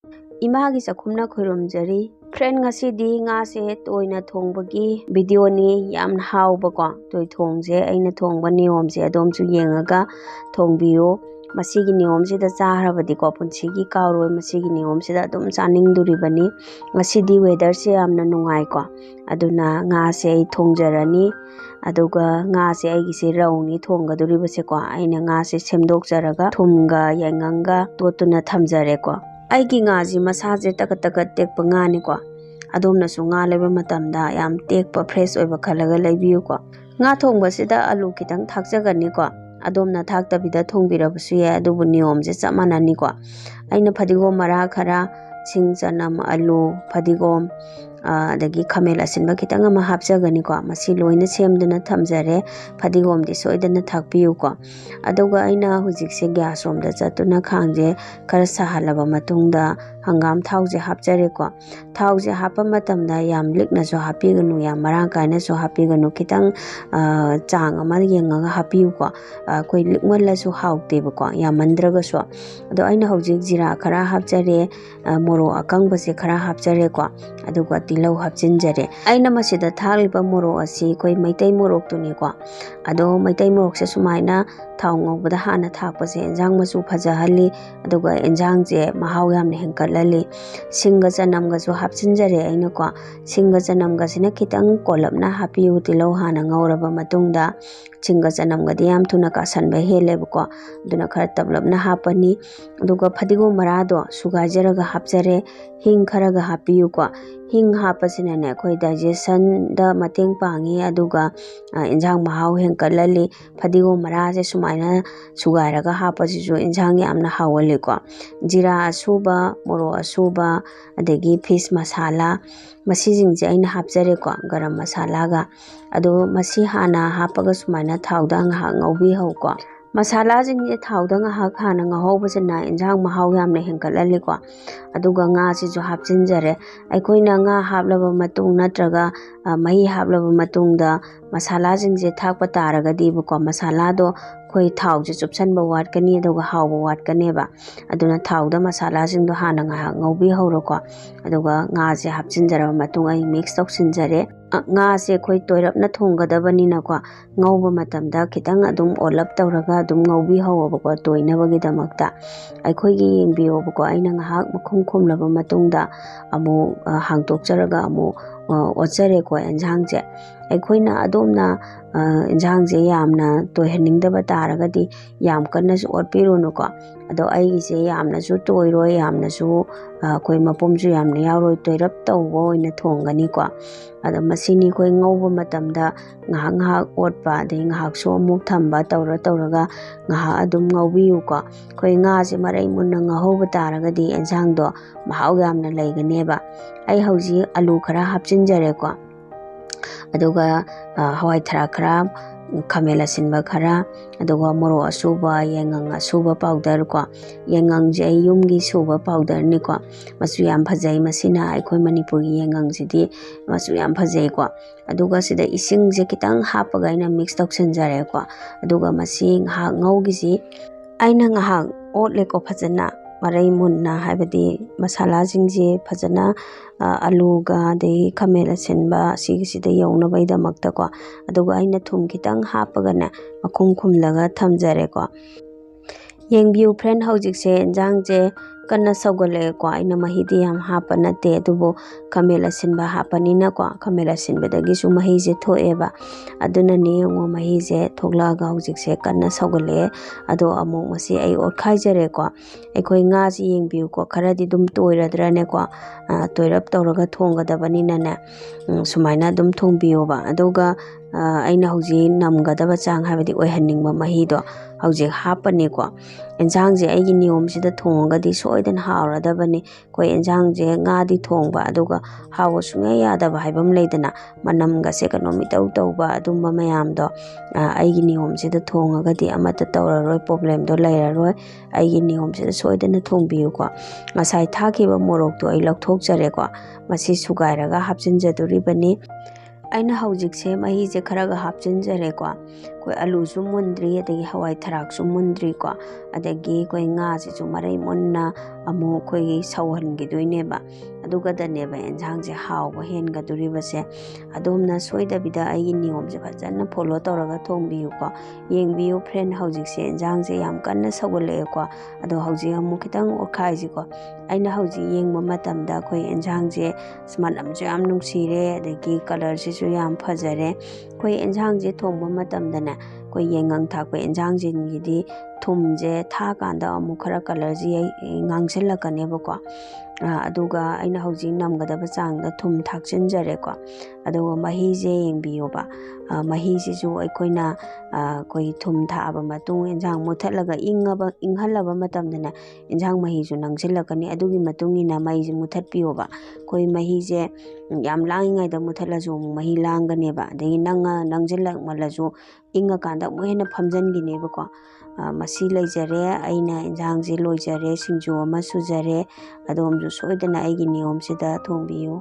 Imangi चखुमना खुरुमजरी friend ngasidi nga se toina thongbagi video ni yam hauba ko toi thongje aina thongba niyom se adom chu yengaga thongbiyo masigi niyom se da charabadi ko punchigi kawroi masigi niyom se da adum chaning duribani ngasidi weather se yamna nungai ko aduna nga se ai thongjarani aduga nga se aigi se rauni thongga duribase ko aina nga se semdokjaraga thumga yenganga totuna thamjare ko aigi nga ji masaje takatak tekpa nga ni ko adomna su nga leba matamda yam tekpa fresh oiba khalaga leibiyu ko nga thongba sida alu kitang thakjagani ko adomna thakta bida thongbirabusu ya adubu niyom je chamanani ko aina phadigom mara khara singchanam alu phadigom adagi khamel asinba kitang ama hapjagani ko masi loina semduna thamjare phadigom di soidana thakpiyu ko aduga aina hujik se gas romda chatuna khangje khara sahalaba matungda hangam thauje hapjare ko thauje hapa matamda yam likna so hapiganu yam marang kaina so hapiganu kitang chang ama yengaga hapiyu ko koi likmala so haute ba ko yam mandraga so ado aina hujik jira khara hapjare moro akangba se khara hapjare ko aduga tilau hapchinjare aina masida thaliba moro asi koi maitai morok tuni ko ado maitai morok se sumaina thau ngobada hana thakpa se enjang masu phajahali aduga enjang je mahaw yamne henkalali singa chanamga so hapchinjare aina ko singa chanamga sina kitang kolapna hapiu tilau hana ngauraba matungda singa chanamga di yam thuna ka sanba heleba ko duna khara tablapna hapani aduga phadigom marado sugajaraga hapjare hing kharaga hapiu ko hing hapasina ne khoi digestion da mateng pangi aduga enjang mahaw henkalali phadigom mara je sumaina sugairaga hapasi jo enjang yamna hawale ko jira asuba moro asuba adegi fish masala masijing je aina hapjare ko garam masala ga ado masi hana hapaga sumaina thawda nga ngaubi hau ko masala jing je thawda nga hana ngahobasina enjang mahaw yamna henkalali ko aduga nga si jo hapchinjare aikoina nga hablaba matung natraga mahi hablaba matungda masala jing je thakpa taraga dibu ko masala do koi thau je chupsanba watkani aduga hawba watkane ba aduna thawda masala jing do hana nga ngaubi hawro ko aduga nga je hapchinjara matung ai mix toksinjare nga se khoi toirapna thonggadabani na ko ngauba matamda kitang adum olap tawraga adum ngaubi hawba ko toinabagi damakta aikhoi gi yengbiyo ko aina nga hak makhum khumlaba matungda amu hangtokjaraga amu ochare ko enjang je aikhoi na adomna enjang je yamna toihaningdaba taragadi yam kanna su otpirono ko ado ai se yamna su toiroi yamna su koi mapom ju yamna yauroi toirap tawbo oina thongani ko ado masini koi ngauba matamda ngahak ngahak otpa de ngahak so amuk thamba tawraga ngahak adum ngaubiyu ko koi nga se marai munna ngahoba taragadi enjang do mahaw yamna leiganeba ai hauji alu khara hapchinjare ko aduga hawai thara khara khamela sinba khara aduga moro asuba yengang asuba powder ko yengang je yumgi suba powder ni ko masu yam phajai masina aikoi manipur gi yengang jidi masu yam phajai ko aduga sida ising je kitang hapaga ina mix toksanjare ko aduga masing ha ngaugi ji aina nga ha otle ko phajana marai munna haibadi masala jingje phajana aluga de khamela senba sigisida yawna baida makta ko aduga aina thum kitang hapaga na makhum khumlaga thamjare ko yengbiu friend haujik se enjang je kanna sogole ko aina mahidi yam hapa nate adubo khamela sinba hapani na ko khamela sinba dagi su mahi je thoeba aduna ne ngo mahi je thogla ga haujik se kanna sogole ado amu masi ai orkhaijare ko aikoi nga ji yengbiu ko kharadi dum toiradrane ko toirap tawraga thonggadabani na na sumaina dum thongbiyo ba aduga aina hauji namgadaba chang habadi oihaningba mahi do hauji hapani ko enjang je aigi niyom sida thongagadi soidan hauradabani koi enjang je nga di thongba aduga hawo sunga yadaba haibam leidana manamga se kanomi tawba adumba mayam do aigi niyom sida thongagadi amata tawraroi problem do lairaroi aigi niyom sida soidana thongbiyu ko ngasai thakiba morok to ai laukthokjare ko masi sugairaga hapchinjaduribani ꯑꯩꯅ ꯍꯧꯖꯤꯛꯁꯦ ꯃꯍꯤꯁꯦ ꯈꯔꯒ ꯍꯥꯞꯆꯤꯟꯖꯔꯦꯀꯣ ꯑꯩꯈꯣꯏ ꯑꯂꯨꯁꯨ ꯃꯨꯟꯗ꯭ꯔꯤ ꯑꯗꯒꯤ ꯍꯋꯥꯏ ꯊꯔꯥꯛꯁꯨ ꯃꯨꯟꯗ꯭ꯔꯤꯀꯣ ꯑꯗꯒꯤ ꯑꯩꯈꯣꯏ ꯉꯥꯁꯤꯁꯨ ꯃꯔꯩ ꯃꯨꯟꯅ ꯑꯃꯨꯛ ꯑꯩꯈꯣꯏꯒꯤ ꯁꯧꯍꯟꯈꯤꯗꯣꯏꯅꯦꯕ ꯑꯗꯨꯒꯗꯅꯦꯕ ꯌꯦꯟꯁꯥꯡꯁꯦ ꯍꯥꯎꯕ ꯍꯦꯟꯒꯗꯣꯔꯤꯕꯁꯦ ꯑꯗꯣꯝꯅ ꯁꯣꯏꯗꯕꯤꯗ ꯑꯩꯒꯤ ꯅꯤꯌꯣꯝꯁꯦ ꯐꯖꯅ ꯐꯣꯂꯣ ꯇꯧꯔꯒ ꯊꯣꯡꯕꯤꯌꯨꯀꯣ ꯌꯦꯡꯕꯤꯌꯨ ꯐ꯭ꯔꯦꯟ ꯍꯧꯖꯤꯛꯁꯦ ꯌꯦꯟꯁꯥꯡꯁꯦ ꯌꯥꯝ ꯀꯟꯅ ꯁꯧꯒꯠꯂꯛꯑꯦꯀꯣ ꯑꯗꯣ ꯍꯧꯖꯤꯛ ꯑꯃꯨꯛ ꯈꯤꯇꯪ ꯑꯣꯠꯈꯥꯏꯁꯤꯀꯣ ꯑꯩꯅ ꯍꯧꯖꯤꯛ ꯌꯦꯡꯕ ꯃꯇꯝꯗ ꯑꯩꯈꯣই ꯌꯦꯟꯁꯥꯡꯁꯦ ꯃꯅꯝꯁꯨ ꯌꯥꯝ ꯅꯨꯡꯁꯤꯔꯦ ꯑꯗꯒꯤ ꯀꯂꯔꯁꯤꯁꯨ ꯌꯥꯝ ꯐꯖꯔꯦ ꯑꯩꯈꯣꯏ ꯌꯦꯟꯁꯥꯡꯁꯦ ꯊꯣꯡꯕ ꯃꯇꯝꯗꯅꯦ ꯑꯩꯈꯣꯏ ꯌꯥꯏꯉꯪ ꯊꯥꯛꯄ ꯌꯦꯟꯁꯥꯡꯁꯤꯡꯒꯤꯗꯤ ꯊꯨꯝꯁꯦ ꯊꯥꯀꯥꯟꯗ ꯑꯃꯨꯛ ꯈꯔ ꯀꯂꯔꯁꯦ ꯉꯥꯡꯁꯤꯜꯂꯛꯀꯅꯦꯕꯀꯣ ꯑꯗꯨꯒ ꯑꯩꯅ ꯍꯧꯖꯤꯛ ꯅꯝꯒꯗꯕ ꯆꯥꯡꯗ ꯊꯨꯝ ꯊꯥꯛꯆꯤꯟꯖꯔꯦꯀꯣ ꯑꯗꯨꯒ ꯃꯍꯤꯁꯦ ꯌꯦꯡꯕꯤꯌꯣꯕ ꯃꯍꯤꯁꯤꯁꯨ ꯑꯩꯈꯣꯏꯅ ꯑꯩꯈꯣꯏ ꯊꯨꯝ ꯊꯥꯛꯑꯕ ꯃꯇꯨꯡ ꯌꯦꯟꯁꯥꯡ ꯃꯨꯠꯊꯠꯂꯒ ꯏꯪꯍꯜꯂꯕ ꯃꯇꯝꯗꯅꯦ ꯌꯦꯟꯁꯥꯡ ꯃꯍꯤꯁꯨ ꯅꯪꯁꯤꯜꯂꯛꯀꯅꯤ ꯑꯗꯨꯒꯤ ꯃꯇꯨꯡ ꯏꯟꯅ ꯃꯩꯁꯦ ꯃꯨꯠꯊꯠꯄꯤꯌꯣꯕ ꯑꯩꯈꯣꯏ ꯃꯍꯤꯁꯦ ꯌꯥꯝ ꯂꯥꯡꯉꯤꯉꯩꯗ ꯃꯨꯠꯊꯠꯂꯁꯨ ꯑꯃꯨꯛ ꯃꯍꯤ ꯂꯥꯡꯒꯅꯦꯕ ꯑꯗꯒꯤ ꯅꯪꯁꯤꯜꯂꯛꯃꯜꯂꯁꯨ ꯏꯪꯉꯀꯥꯟꯗ ꯑꯃꯨꯛ ꯍꯦꯟꯅ ꯐꯝꯖꯤꯟꯈꯤꯅꯦꯕꯀꯣ ꯃꯁꯤ ꯂꯩꯖꯔꯦ ꯑꯩꯅ ꯌꯦꯟꯁꯥꯡꯁꯦ ꯂꯣꯏꯖꯔꯦ ꯁꯤꯡꯖꯨ ꯑꯃ ꯁꯨꯖꯔꯦ ꯑꯗꯣꯝꯁꯨ ꯁꯣꯏꯗꯅ ꯑꯩꯒꯤ ꯅꯤꯌꯣꯝꯁꯤꯗ ꯊꯣꯡꯕꯤꯌꯨ